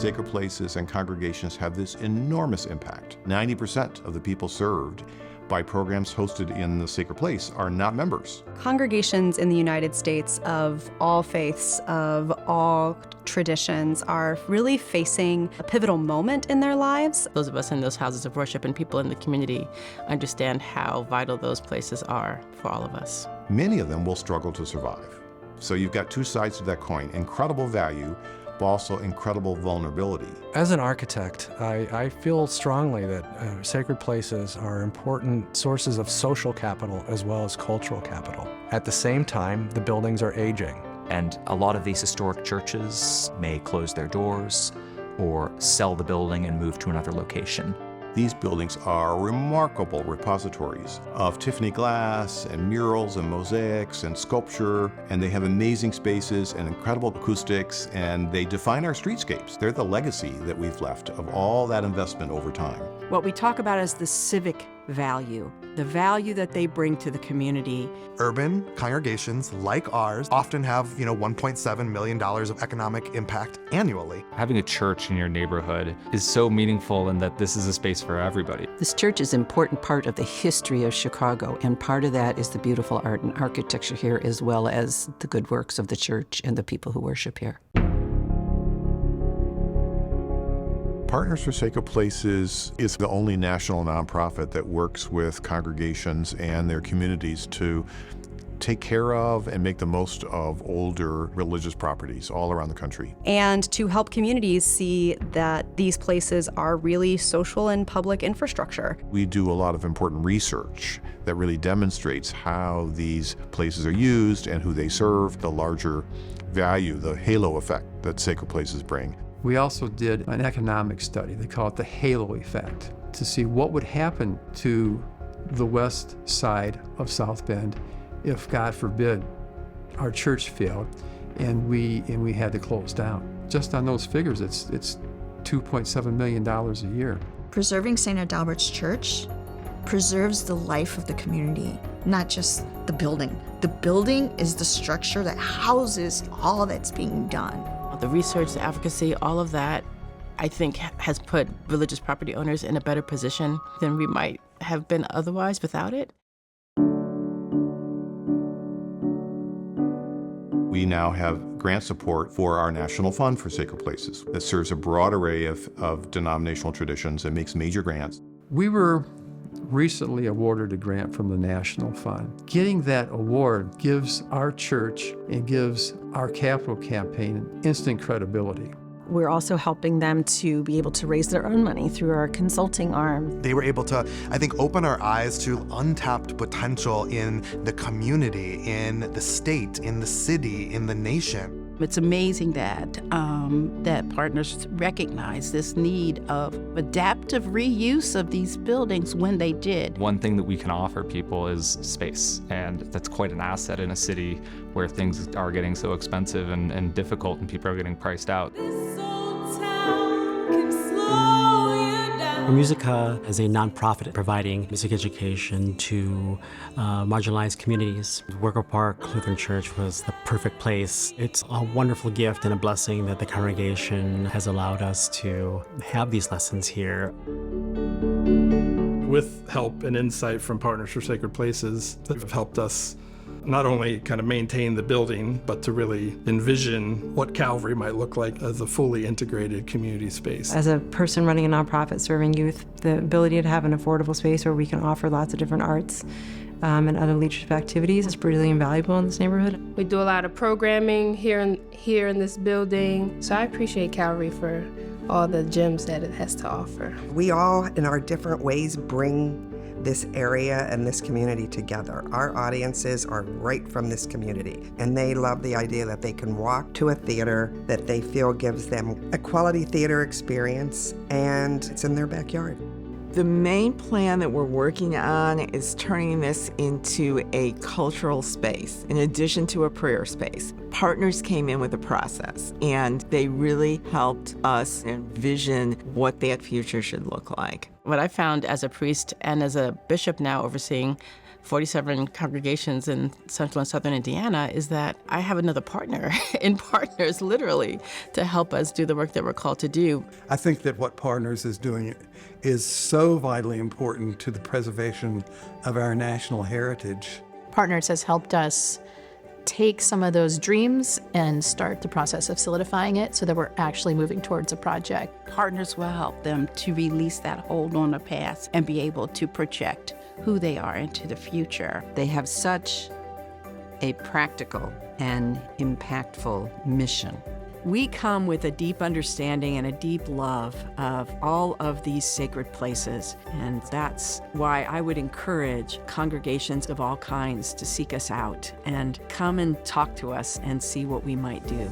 Sacred places and congregations have this enormous impact. 90% of the people served by programs hosted in the sacred place are not members. Congregations in the United States of all faiths, of all traditions, are really facing a pivotal moment in their lives. Those of us in those houses of worship and people in the community understand how vital those places are for all of us. Many of them will struggle to survive. So you've got two sides to that coin: incredible value, but also incredible vulnerability. As an architect, I feel strongly that sacred places are important sources of social capital as well as cultural capital. At the same time, the buildings are aging. And a lot of these historic churches may close their doors or sell the building and move to another location. These buildings are remarkable repositories of Tiffany glass and murals and mosaics and sculpture, and they have amazing spaces and incredible acoustics, and they define our streetscapes. They're the legacy that we've left of all that investment over time. What we talk about is the civic value, the value that they bring to the community. Urban congregations like ours often have, $1.7 million of economic impact annually. Having a church in your neighborhood is so meaningful in that this is a space for everybody. This church is an important part of the history of Chicago, and part of that is the beautiful art and architecture here, as well as the good works of the church and the people who worship here. Partners for Sacred Places is the only national nonprofit that works with congregations and their communities to take care of and make the most of older religious properties all around the country. And to help communities see that these places are really social and public infrastructure. We do a lot of important research that really demonstrates how these places are used and who they serve, the larger value, the halo effect that sacred places bring. We also did an economic study, they call it the halo effect, to see what would happen to the west side of South Bend if, God forbid, our church failed and we had to close down. Just on those figures, it's $2.7 million a year. Preserving St. Adalbert's Church preserves the life of the community, not just the building. The building is the structure that houses all that's being done. The research, the advocacy, all of that, I think, has put religious property owners in a better position than we might have been otherwise without it. We now have grant support for our National Fund for Sacred Places that serves a broad array of denominational traditions and makes major grants. We were recently awarded a grant from the National Fund. Getting that award gives our church and gives our capital campaign instant credibility. We're also helping them to be able to raise their own money through our consulting arm. They were able to, I think, open our eyes to untapped potential in the community, in the state, in the city, in the nation. It's amazing that that partners recognize this need of adaptive reuse of these buildings when they did. One thing that we can offer people is space, and that's quite an asset in a city where things are getting so expensive and difficult and people are getting priced out. Musica is a nonprofit providing music education to marginalized communities. Worker Park Lutheran Church was the perfect place. It's a wonderful gift and a blessing that the congregation has allowed us to have these lessons here. With help and insight from Partners for Sacred Places that have helped us not only kind of maintain the building, but to really envision what Calvary might look like as a fully integrated community space. As a person running a nonprofit serving youth, the ability to have an affordable space where we can offer lots of different arts and other leadership activities is really invaluable in this neighborhood. We do a lot of programming here in this building, so I appreciate Calvary for all the gems that it has to offer. We all, in our different ways, bring this area and this community together. Our audiences are right from this community, and they love the idea that they can walk to a theater that they feel gives them a quality theater experience, and it's in their backyard. The main plan that we're working on is turning this into a cultural space, in addition to a prayer space. Partners came in with a process, and they really helped us envision what that future should look like. What I found as a priest and as a bishop now overseeing 47 congregations in central and southern Indiana is that I have another partner in Partners, literally, to help us do the work that we're called to do. I think that what Partners is doing is so vitally important to the preservation of our national heritage. Partners has helped us take some of those dreams and start the process of solidifying it so that we're actually moving towards a project. Partners will help them to release that hold on the past and be able to project who they are into the future. They have such a practical and impactful mission. We come with a deep understanding and a deep love of all of these sacred places, and that's why I would encourage congregations of all kinds to seek us out and come and talk to us and see what we might do.